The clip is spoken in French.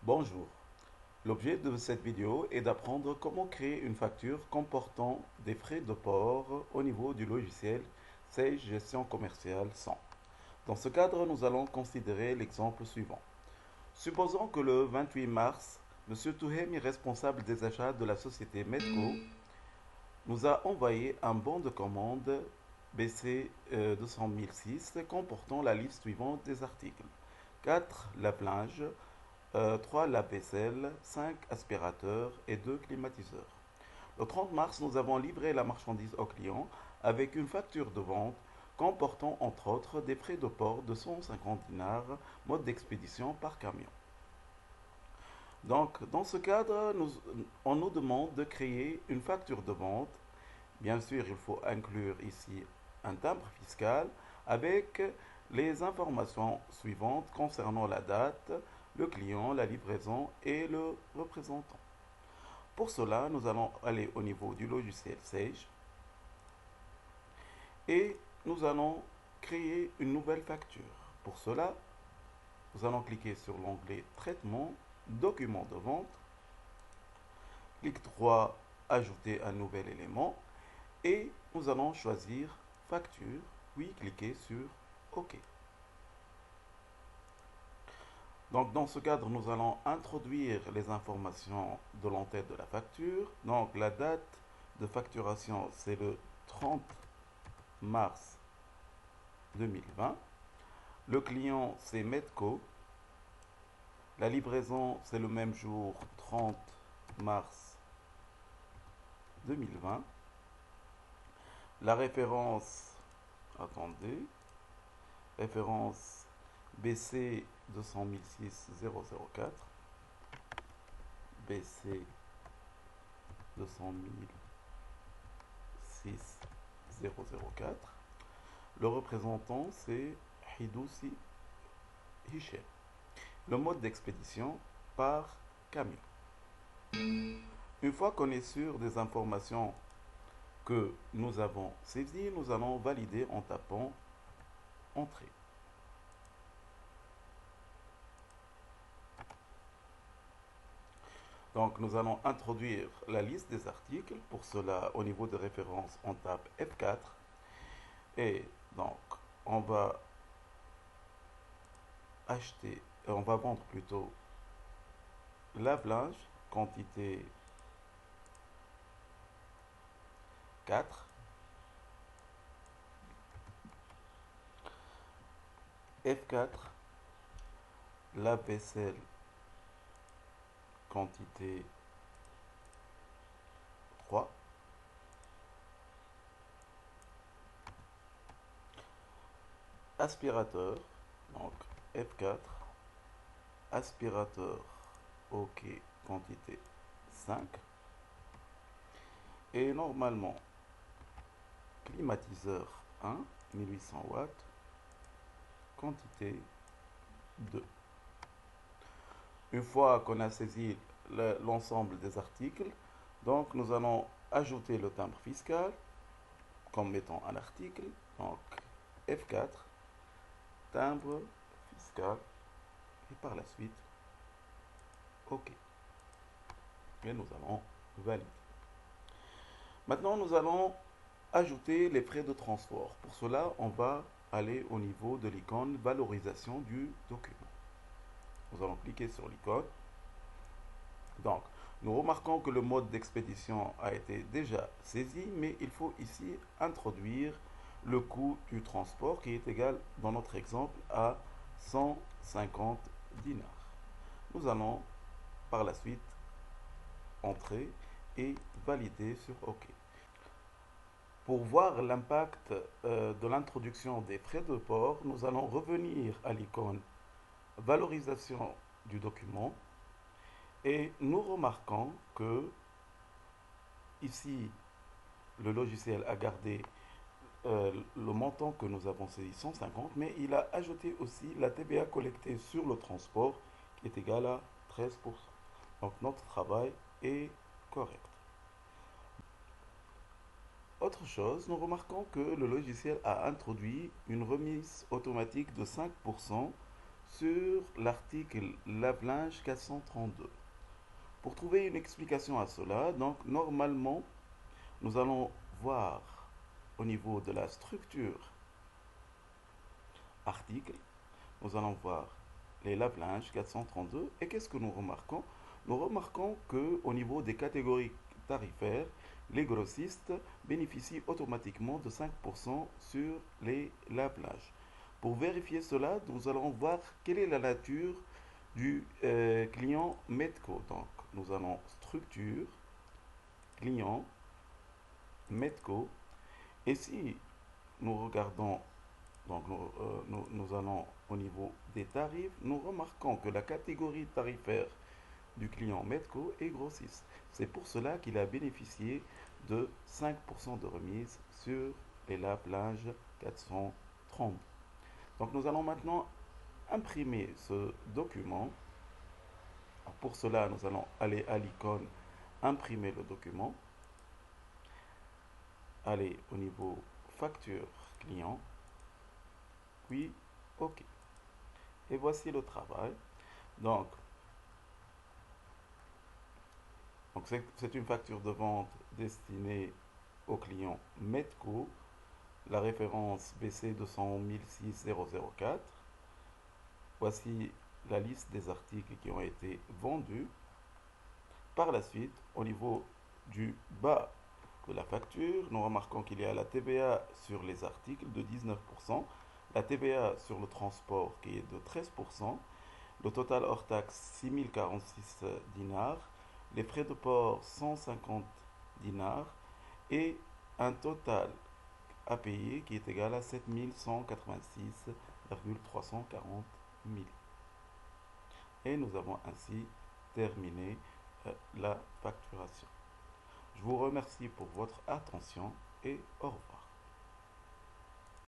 Bonjour. L'objet de cette vidéo est d'apprendre comment créer une facture comportant des frais de port au niveau du logiciel Sage Gestion Commerciale 100. Dans ce cadre, nous allons considérer l'exemple suivant. Supposons que le 28 mars, M. Touhemi, responsable des achats de la société Medco, nous a envoyé un bon de commande BC 200 comportant la liste suivante des articles: 4 lave-linge, 3 lave-vaisselle, 5 aspirateurs et 2 climatiseurs. Le 30 mars, nous avons livré la marchandise au client avec une facture de vente comportant entre autres des frais de port de 150 dinars, mode d'expédition par camion. Donc, dans ce cadre, on nous demande de créer une facture de vente. Bien sûr, il faut inclure ici un timbre fiscal avec les informations suivantes concernant la date, le client, la livraison et le représentant. Pour cela, nous allons aller au niveau du logiciel Sage et nous allons créer une nouvelle facture. Pour cela, nous allons cliquer sur l'onglet Traitement, Document de vente, clic droit, Ajouter un nouvel élément et nous allons choisir Facture, puis cliquer sur OK. Donc dans ce cadre, nous allons introduire les informations de l'entête de la facture. Donc la date de facturation, c'est le 30 mars 2020. Le client, c'est Medco. La livraison, c'est le même jour, 30 mars 2020. La référence, attendez, référence BC 200 004, BC 200 004. Le représentant, c'est Hidoussi Hichem. Le mode d'expédition par camion. Une fois qu'on est sûr des informations que nous avons saisies, nous allons valider en tapant Entrée. Donc nous allons introduire la liste des articles. Pour cela, au niveau de référence, on tape F4. Et donc, on va vendre plutôt lave-linge, quantité 4. F4, lave-vaisselle, quantité 3. Aspirateur, donc F4, aspirateur, OK, quantité 5. Et normalement, climatiseur 1, 1800 watts, quantité 2. Une fois qu'on a saisi l'ensemble des articles, donc nous allons ajouter le timbre fiscal comme étant un article, donc F4, timbre fiscal, et par la suite, OK. Et nous allons valider. Maintenant, nous allons ajouter les frais de transport. Pour cela, on va aller au niveau de l'icône valorisation du document. Nous allons cliquer sur l'icône. Donc, nous remarquons que le mode d'expédition a été déjà saisi, mais il faut ici introduire le coût du transport qui est égal, dans notre exemple, à 150 dinars. Nous allons par la suite entrer et valider sur OK. Pour voir l'impact de l'introduction des frais de port, nous allons revenir à l'icône valorisation du document et nous remarquons que ici le logiciel a gardé le montant que nous avons saisi 150, mais il a ajouté aussi la TVA collectée sur le transport qui est égale à 13%. Donc notre travail est correct. Autre chose, nous remarquons que le logiciel a introduit une remise automatique de 5% sur l'article lave-linge 432. Pour trouver une explication à cela, donc normalement, nous allons voir au niveau de la structure article, nous allons voir les lave-linges 432 et qu'est-ce que nous remarquons? Nous remarquons que au niveau des catégories tarifaires, les grossistes bénéficient automatiquement de 5% sur les lave-linges. Pour vérifier cela, nous allons voir quelle est la nature du client Medco. Donc, nous allons structure, client, Medco. Et si nous regardons, donc nous allons au niveau des tarifs, nous remarquons que la catégorie tarifaire du client Medco est grossiste. C'est pour cela qu'il a bénéficié de 5% de remise sur les lave-linges 430. Donc nous allons maintenant imprimer ce document. Pour cela, nous allons aller à l'icône imprimer le document, aller au niveau facture client, puis OK. Et voici le travail. Donc c'est une facture de vente destinée au client Medco, la référence BC 200 Voici la liste des articles qui ont été vendus. Par la suite, au niveau du bas de la facture, nous remarquons qu'il y a la TVA sur les articles de 19%, la TVA sur le transport qui est de 13%, le total hors taxe 6046 dinars, les frais de port 150 dinars et un total à payer qui est égal à 7186,340 000. Et nous avons ainsi terminé la facturation. Je vous remercie pour votre attention et au revoir.